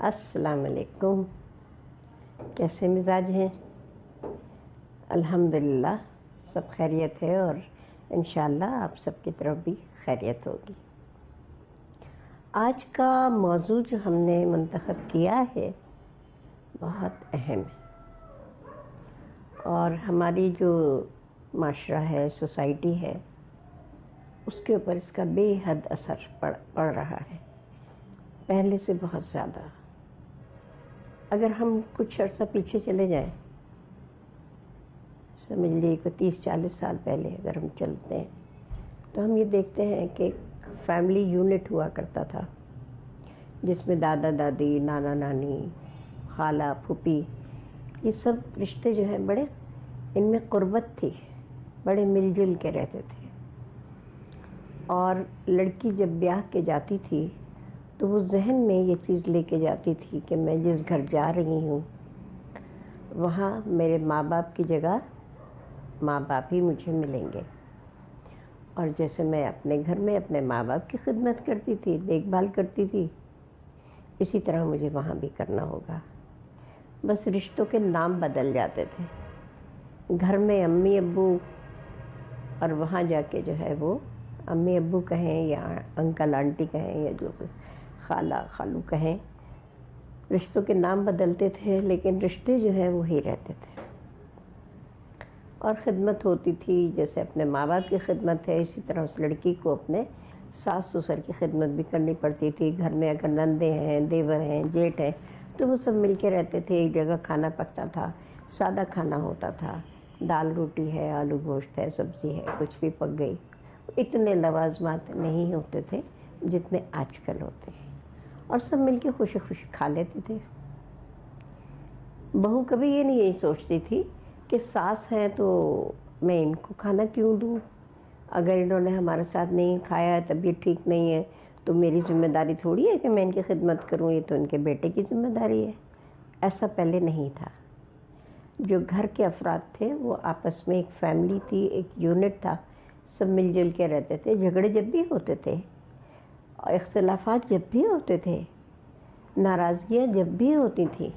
السلام علیکم. کیسے مزاج ہیں؟ الحمدللہ سب خیریت ہے اور انشاءاللہ آپ سب کی طرف بھی خیریت ہوگی. آج کا موضوع جو ہم نے منتخب کیا ہے بہت اہم ہے اور ہماری جو معاشرہ ہے، سوسائٹی ہے، اس کے اوپر اس کا بے حد اثر پڑ رہا ہے، پہلے سے بہت زیادہ. اگر ہم کچھ عرصہ پیچھے چلے جائیں، سمجھ لیے کہ 30-40 سال پہلے اگر ہم چلتے ہیں تو ہم یہ دیکھتے ہیں کہ ایک فیملی یونٹ ہوا کرتا تھا جس میں دادا دادی، نانا نانی، خالہ پھوپھی، یہ سب رشتے جو ہیں بڑے ان میں قربت تھی، بڑے مل جل کے رہتے تھے. اور لڑکی جب بیاہ کے جاتی تھی تو وہ ذہن میں یہ چیز لے کے جاتی تھی کہ میں جس گھر جا رہی ہوں وہاں میرے ماں باپ کی جگہ ماں باپ ہی مجھے ملیں گے، اور جیسے میں اپنے گھر میں اپنے ماں باپ کی خدمت کرتی تھی، دیکھ بھال کرتی تھی، اسی طرح مجھے وہاں بھی کرنا ہوگا. بس رشتوں کے نام بدل جاتے تھے. گھر میں امی ابو، اور وہاں جا کے جو ہے وہ امی ابو کہیں یا انکل آنٹی کہیں یا جو خالہ خالو کہیں، رشتوں کے نام بدلتے تھے لیکن رشتے جو ہیں وہی رہتے تھے. اور خدمت ہوتی تھی، جیسے اپنے ماں باپ کی خدمت ہے اسی طرح اس لڑکی کو اپنے ساس سسر کی خدمت بھی کرنی پڑتی تھی. گھر میں اگر نندے ہیں، دیور ہیں، جیٹھ ہیں تو وہ سب مل کے رہتے تھے. ایک جگہ کھانا پکتا تھا، سادہ کھانا ہوتا تھا، دال روٹی ہے، آلو گوشت ہے، سبزی ہے، کچھ بھی پک گئی. اتنے لوازمات نہیں ہوتے تھے جتنے آج کل ہوتے ہیں، اور سب مل کے خوشی خوشی کھا لیتے تھے. بہو کبھی یہ نہیں سوچتی تھی کہ ساس ہیں تو میں ان کو کھانا کیوں دوں، اگر انہوں نے ہمارے ساتھ نہیں کھایا، طبیعت ٹھیک نہیں ہے تو میری ذمہ داری تھوڑی ہے کہ میں ان کی خدمت کروں، یہ تو ان کے بیٹے کی ذمہ داری ہے. ایسا پہلے نہیں تھا. جو گھر کے افراد تھے وہ آپس میں ایک فیملی تھی، ایک یونٹ تھا، سب مل جل کے رہتے تھے. جھگڑے جب بھی ہوتے تھے، اختلافات جب بھی ہوتے تھے، ناراضگیاں جب بھی ہوتی تھیں،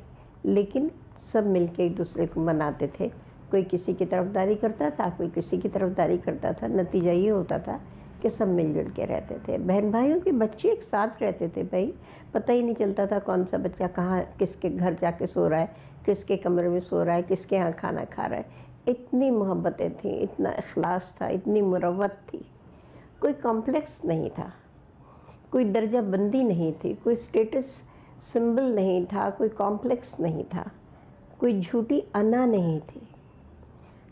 لیکن سب مل کے ایک دوسرے کو مناتے تھے. کوئی کسی کی طرفداری کرتا تھا، کوئی کسی کی طرفداری کرتا تھا. نتیجہ یہ ہوتا تھا کہ سب مل جل کے رہتے تھے. بہن بھائیوں کے بچے ایک ساتھ رہتے تھے. بھائی پتہ ہی نہیں چلتا تھا کون سا بچہ کہاں کس کے گھر جا کے سو رہا ہے، کس کے کمرے میں سو رہا ہے، کس کے یہاں کھانا کھا رہا ہے. اتنی محبتیں تھیں، اتنا اخلاص تھا، اتنی مروت تھی. کوئی کمپلیکس نہیں تھا، کوئی درجہ بندی نہیں تھی، کوئی اسٹیٹس سمبل نہیں تھا، کوئی کمپلیکس نہیں تھا، کوئی جھوٹی انا نہیں تھی.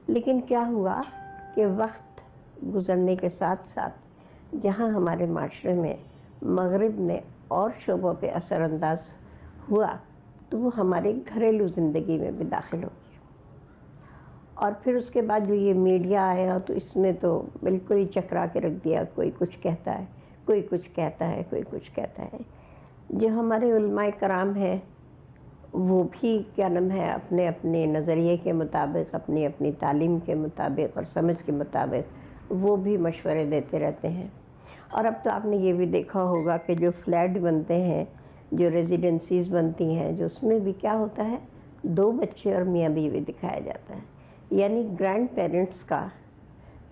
لیکن کیا ہوا کہ وقت گزرنے کے ساتھ ساتھ جہاں ہمارے معاشرے میں مغرب نے اور شعبوں پہ اثر انداز ہوا تو وہ ہمارے گھریلو زندگی میں بھی داخل ہو گیا. اور پھر اس کے بعد جو یہ میڈیا آیا تو اس میں تو بالکل ہی چکرا کے رکھ دیا. کوئی کچھ کہتا ہے، کوئی کچھ کہتا ہے، کوئی کچھ کہتا ہے. جو ہمارے علماء کرام ہیں وہ بھی کیا نام ہے اپنے اپنے نظریے کے مطابق، اپنی اپنی تعلیم کے مطابق اور سمجھ کے مطابق وہ بھی مشورے دیتے رہتے ہیں. اور اب تو آپ نے یہ بھی دیکھا ہوگا کہ جو فلیٹ بنتے ہیں، جو ریزیڈنسیز بنتی ہیں، جو اس میں بھی کیا ہوتا ہے 2 بچے اور میاں بیوی دکھایا جاتا ہے. یعنی گرینڈ پیرنٹس کا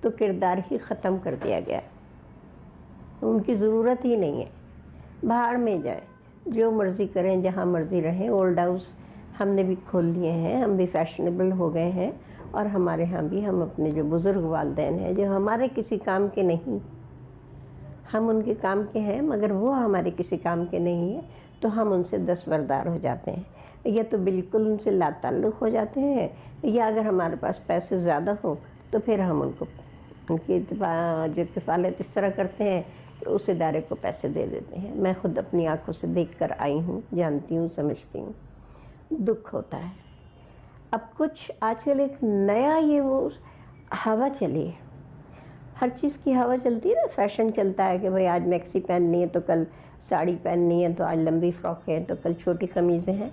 تو کردار ہی ختم کر دیا گیا، ان کی ضرورت ہی نہیں ہے. باہر میں جائیں، جو مرضی کریں، جہاں مرضی رہیں. اولڈ ہاؤس ہم نے بھی کھول لیے ہیں، ہم بھی فیشنیبل ہو گئے ہیں، اور ہمارے ہاں بھی ہم اپنے جو بزرگ والدین ہیں جو ہمارے کسی کام کے نہیں، ہم ان کے کام کے ہیں مگر وہ ہمارے کسی کام کے نہیں ہیں، تو ہم ان سے دستبردار ہو جاتے ہیں، یا تو بالکل ان سے لا تعلق ہو جاتے ہیں، یا اگر ہمارے پاس پیسے زیادہ ہوں تو پھر ہم ان کی جو کفالت اس طرح کرتے ہیں کہ اس ادارے کو پیسے دے دیتے ہیں. میں خود اپنی آنکھوں سے دیکھ کر آئی ہوں، جانتی ہوں، سمجھتی ہوں. دکھ ہوتا ہے. اب کچھ آج کل ایک نیا یہ وہ ہوا چلی ہے، ہر چیز کی ہوا چلتی ہے نا. فیشن چلتا ہے کہ بھئی آج میکسی پہننی ہے تو کل ساڑی پہننی ہے، تو آج لمبی فراک ہے تو کل چھوٹی قمیضیں ہیں.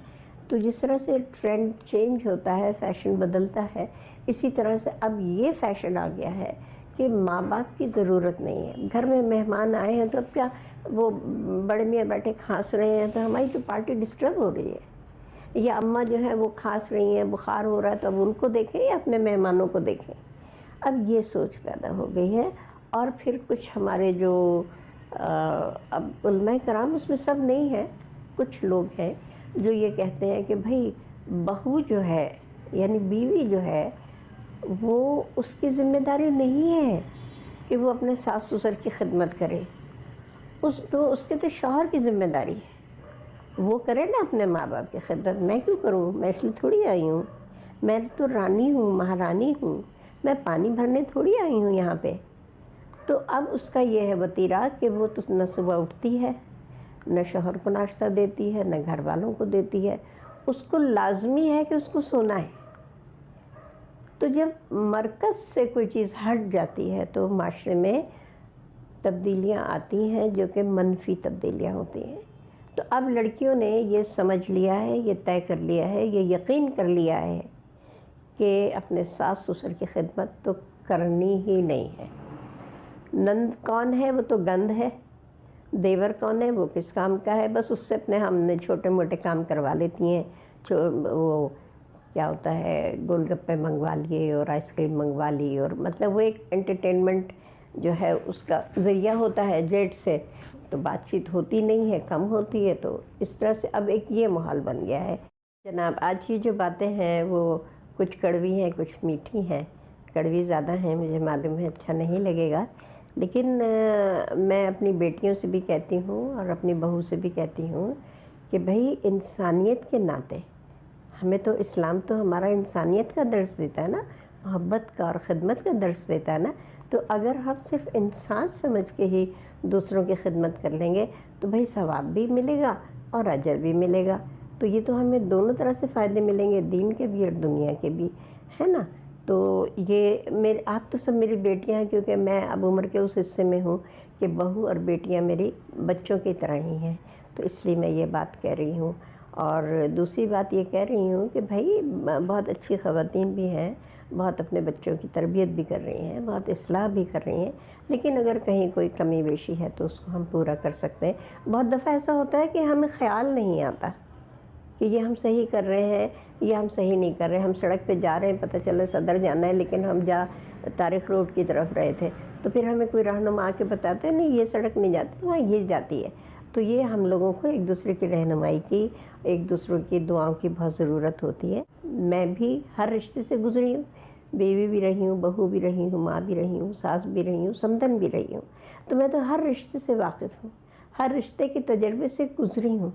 تو جس طرح سے ٹرینڈ چینج ہوتا ہے، فیشن بدلتا ہے، اسی طرح سے اب یہ فیشن آ گیا ہے کہ ماں باپ کی ضرورت نہیں ہے. گھر میں مہمان آئے ہیں تو اب کیا وہ بڑے میاں بیٹھے کھانس رہے ہیں تو ہماری تو پارٹی ڈسٹرب ہو رہی ہے، یا اماں جو ہے وہ کھانس رہی ہیں، بخار ہو رہا ہے، تو اب ان کو دیکھیں یا اپنے مہمانوں کو دیکھیں. اب یہ سوچ پیدا ہو گئی ہے. اور پھر کچھ ہمارے جو اب علماء کرام اس میں سب نہیں ہیں، کچھ لوگ ہیں جو یہ کہتے ہیں کہ بھائی بہو جو ہے یعنی بیوی جو ہے وہ اس کی ذمہ داری نہیں ہے کہ وہ اپنے ساس سسر کی خدمت کرے، اس کے تو شوہر کی ذمہ داری ہے، وہ کرے نا اپنے ماں باپ کی خدمت. میں کیوں کروں؟ میں اس لیے تھوڑی آئی ہوں، میں تو رانی ہوں، مہارانی ہوں، میں پانی بھرنے تھوڑی آئی ہوں یہاں پہ. تو اب اس کا یہ ہے وتیرہ کہ وہ تو نہ صبح اٹھتی ہے، نہ شوہر کو ناشتہ دیتی ہے، نہ گھر والوں کو دیتی ہے، اس کو لازمی ہے کہ اس کو سونا ہے. تو جب مرکز سے کوئی چیز ہٹ جاتی ہے تو معاشرے میں تبدیلیاں آتی ہیں جو کہ منفی تبدیلیاں ہوتی ہیں. تو اب لڑکیوں نے یہ سمجھ لیا ہے، یہ طے کر لیا ہے، یہ یقین کر لیا ہے کہ اپنے ساس سسر کی خدمت تو کرنی ہی نہیں ہے. نند کون ہے؟ وہ تو گند ہے. دیور کون ہے؟ وہ کس کام کا ہے؟ بس اس سے اپنے ہم نے چھوٹے موٹے کام کروا لیتی ہیں. وہ کیا ہوتا ہے، گول گپے منگوا لیے اور آئس کریم منگوا لی، اور مطلب وہ ایک انٹرٹینمنٹ جو ہے اس کا ذریعہ ہوتا ہے جیٹ سے. تو بات چیت ہوتی نہیں ہے، کم ہوتی ہے. تو اس طرح سے اب ایک یہ ماحول بن گیا ہے. جناب آج کی جو باتیں ہیں وہ کچھ کڑوی ہیں، کچھ میٹھی ہیں. کڑوی زیادہ ہیں مجھے معلوم ہے، اچھا نہیں لگے گا، لیکن میں اپنی بیٹیوں سے بھی کہتی ہوں اور اپنی بہو سے بھی کہتی ہوں کہ بھئی انسانیت کے ناطے ہمیں تو اسلام تو ہمارا انسانیت کا درس دیتا ہے نا، محبت کا اور خدمت کا درس دیتا ہے نا. تو اگر ہم صرف انسان سمجھ کے ہی دوسروں کی خدمت کر لیں گے تو بھئی ثواب بھی ملے گا اور اجر بھی ملے گا. تو یہ تو ہمیں دونوں طرح سے فائدے ملیں گے، دین کے بھی اور دنیا کے بھی، ہے نا. تو یہ آپ تو سب میری بیٹیاں ہیں، کیونکہ میں اب عمر کے اس حصے میں ہوں کہ بہو اور بیٹیاں میری بچوں کی طرح ہی ہیں. تو اس لیے میں یہ بات کہہ رہی ہوں. اور دوسری بات یہ کہہ رہی ہوں کہ بھائی بہت اچھی خواتین بھی ہیں، بہت اپنے بچوں کی تربیت بھی کر رہی ہیں، بہت اصلاح بھی کر رہی ہیں، لیکن اگر کہیں کوئی کمی بیشی ہے تو اس کو ہم پورا کر سکتے ہیں. بہت دفعہ ایسا ہوتا ہے کہ ہمیں خیال نہیں آتا کہ یہ ہم صحیح کر رہے ہیں، یہ ہم صحیح نہیں کر رہے. ہم سڑک پہ جا رہے ہیں، پتہ چلا صدر جانا ہے، لیکن ہم طارق روڈ کی طرف رہے تھے. تو پھر ہمیں کوئی رہنما آ کے بتاتے ہیں نہیں یہ سڑک نہیں جاتی، وہاں یہ جاتی ہے. تو یہ ہم لوگوں کو ایک دوسرے کی رہنمائی کی، ایک دوسرے کی دعاؤں کی بہت ضرورت ہوتی ہے. میں بھی ہر رشتے سے گزری ہوں، بیوی بھی رہی ہوں، بہو بھی رہی ہوں، ماں بھی رہی ہوں، ساس بھی رہی ہوں، سمدن بھی رہی ہوں. تو میں تو ہر رشتے سے واقف ہوں، ہر رشتے کے تجربے سے گزری ہوں.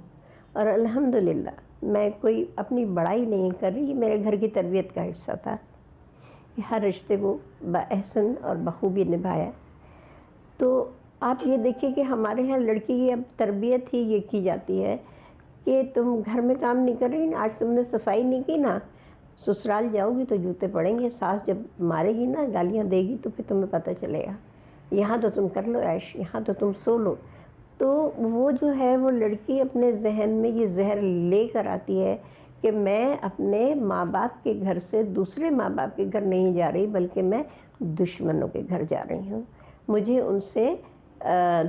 اور الحمدللہ میں کوئی اپنی بڑائی نہیں کر رہی، میرے گھر کی تربیت کا حصہ تھا کہ ہر رشتے کو بحسن اور بخوبی نبھایا. تو آپ یہ دیکھیں کہ ہمارے یہاں لڑکی کی اب تربیت ہی یہ کی جاتی ہے کہ تم گھر میں کام نہیں کر رہی نا، آج تم نے صفائی نہیں کی نا، سسرال جاؤ گی تو جوتے پڑیں گے، ساس جب مارے گی نا، گالیاں دے گی تو پھر تمہیں پتہ چلے گا. یہاں تو تم کر لو عیش، یہاں تو تم سو لو. تو وہ جو ہے وہ لڑکی اپنے ذہن میں یہ زہر لے کر آتی ہے کہ میں اپنے ماں باپ کے گھر سے دوسرے ماں باپ کے گھر نہیں جا رہی، بلکہ میں دشمنوں کے گھر جا رہی ہوں. مجھے ان سے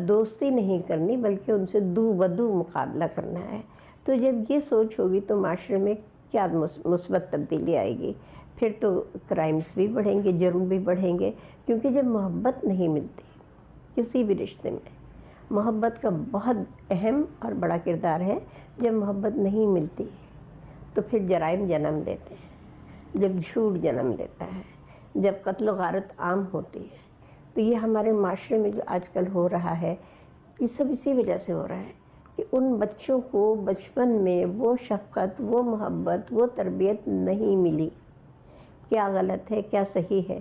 دوستی نہیں کرنی بلکہ ان سے دو بدو مقابلہ کرنا ہے. تو جب یہ سوچ ہوگی تو معاشرے میں کیا مثبت تبدیلی آئے گی. پھر تو کرائمز بھی بڑھیں گے، جرم بھی بڑھیں گے، کیونکہ جب محبت نہیں ملتی کسی بھی رشتے میں، محبت کا بہت اہم اور بڑا کردار ہے. جب محبت نہیں ملتی تو پھر جرائم جنم لیتے ہیں، جب جھوٹ جنم لیتا ہے، جب قتل و غارت عام ہوتی ہے. تو یہ ہمارے معاشرے میں جو آج کل ہو رہا ہے یہ سب اسی وجہ سے ہو رہا ہے کہ ان بچوں کو بچپن میں وہ شفقت، وہ محبت، وہ تربیت نہیں ملی. کیا غلط ہے کیا صحیح ہے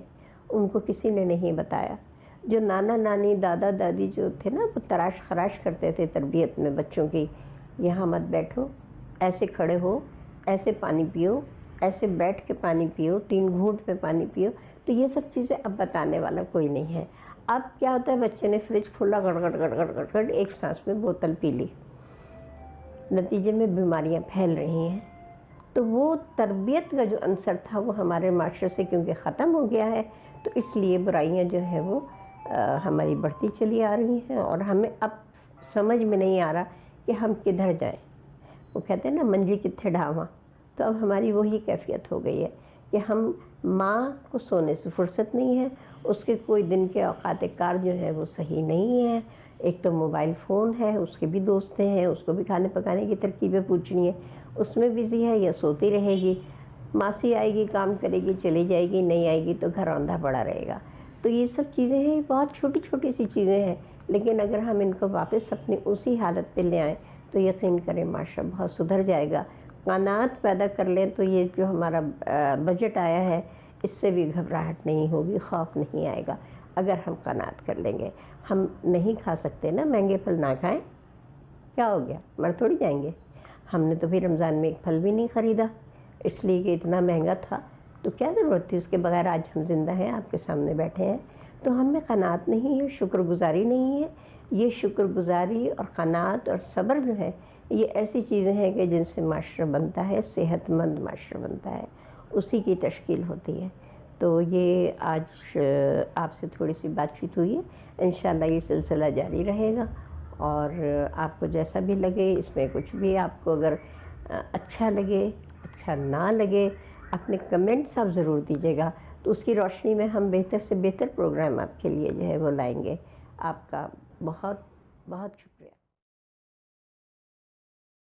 ان کو کسی نے نہیں بتایا. جو نانا نانی دادا دادی جو تھے نا وہ تراش خراش کرتے تھے تربیت میں بچوں کی، یہاں مت بیٹھو، ایسے کھڑے ہو، ایسے پانی پیو، ایسے بیٹھ کے پانی پیو، 3 گھونٹ میں پانی پیو. تو یہ سب چیزیں اب بتانے والا کوئی نہیں ہے. اب کیا ہوتا ہے، بچے نے فریج کھولا، گڑ گڑ گڑ گڑ گڑ گڑ ایک سانس میں بوتل پی لی، نتیجے میں بیماریاں پھیل رہی ہیں. تو وہ تربیت کا جو عنصر تھا وہ ہمارے معاشرے سے کیونکہ ختم ہو گیا ہے، تو اس لیے برائیاں جو ہیں وہ ہماری بڑھتی چلی آ رہی ہیں، اور ہمیں اب سمجھ میں نہیں آ رہا کہ ہم کدھر جائیں۔ وہ کہتے ہیں نا منجی کتھے ڈھاواں، تو اب ہماری وہی کیفیت ہو گئی ہے کہ ہم ماں کو سونے سے فرصت نہیں ہے، اس کے کوئی دن کے اوقات کار جو ہے وہ صحیح نہیں ہے۔ ایک تو موبائل فون ہے، اس کے بھی دوستیں ہیں، اس کو بھی کھانے پکانے کی ترکیبیں پوچھنی ہے، اس میں بزی ہے یا سوتی رہے گی۔ ماسی آئے گی، کام کرے گی، چلی جائے گی، نہیں آئے گی تو گھر اوندھا پڑا رہے گا۔ تو یہ سب چیزیں ہیں، بہت چھوٹی چھوٹی سی چیزیں ہیں، لیکن اگر ہم ان کو واپس اپنی اسی حالت پہ لے آئیں تو یقین کریں معاشرہ بہت سدھر جائے گا۔ قناعت پیدا کر لیں تو یہ جو ہمارا بجٹ آیا ہے اس سے بھی گھبراہٹ نہیں ہوگی، خوف نہیں آئے گا اگر ہم قناعت کر لیں گے۔ ہم نہیں کھا سکتے نا مہنگے پھل، نہ کھائیں، کیا ہو گیا، مر تھوڑی جائیں گے۔ ہم نے تو بھی رمضان میں ایک پھل بھی نہیں خریدا، اس لیے کہ اتنا مہنگا تھا، تو کیا ضرورت تھی اس کے بغیر آج ہم زندہ ہیں، آپ کے سامنے بیٹھے ہیں۔ تو ہم میں قناعت نہیں ہے، شکر گزاری نہیں ہے۔ یہ شکر گزاری اور قناعت اور صبر جو ہے، یہ ایسی چیزیں ہیں کہ جن سے معاشرہ بنتا ہے، صحت مند معاشرہ بنتا ہے، اسی کی تشکیل ہوتی ہے۔ تو یہ آج آپ سے تھوڑی سی بات چیت ہوئی ہے، انشاءاللہ یہ سلسلہ جاری رہے گا، اور آپ کو جیسا بھی لگے، اس میں کچھ بھی آپ کو اگر اچھا لگے، اچھا نہ لگے، اپنے کمنٹس آپ ضرور دیجیے گا، تو اس کی روشنی میں ہم بہتر سے بہتر پروگرام آپ کے لیے جو ہے وہ لائیں گے۔ آپ کا بہت بہت شکریہ۔